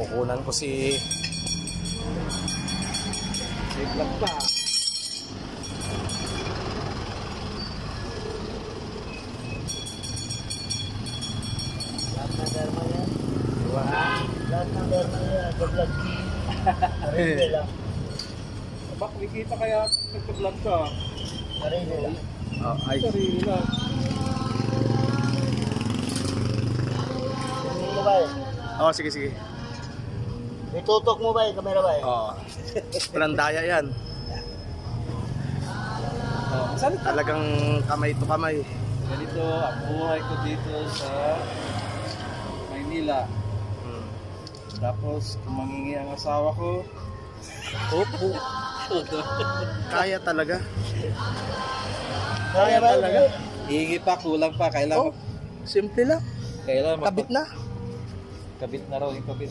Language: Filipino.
Kukunan ko si vlog pa. Lahat ng derma yan. Lahat ng derma yan. Vlog. Sarili lang. Bak, nakikita kaya nagka-vlog ka. Sarili lang. Ay. Sarili lang. Tingin mo ba eh? Sige, sige. Itutok mo ba eh? Kamera ba eh? Palandaya yan. Talagang kamay to kamay. Ganito ang buhay ko dito sa Maynila. Tapos, kung mangingi ang asawa ko, Kaya talaga. Kaya ba talaga. hihingi pa, kulang pa. Kailangan, Simple lang. kailangan Kabit na. Kabit na raw yung kabit.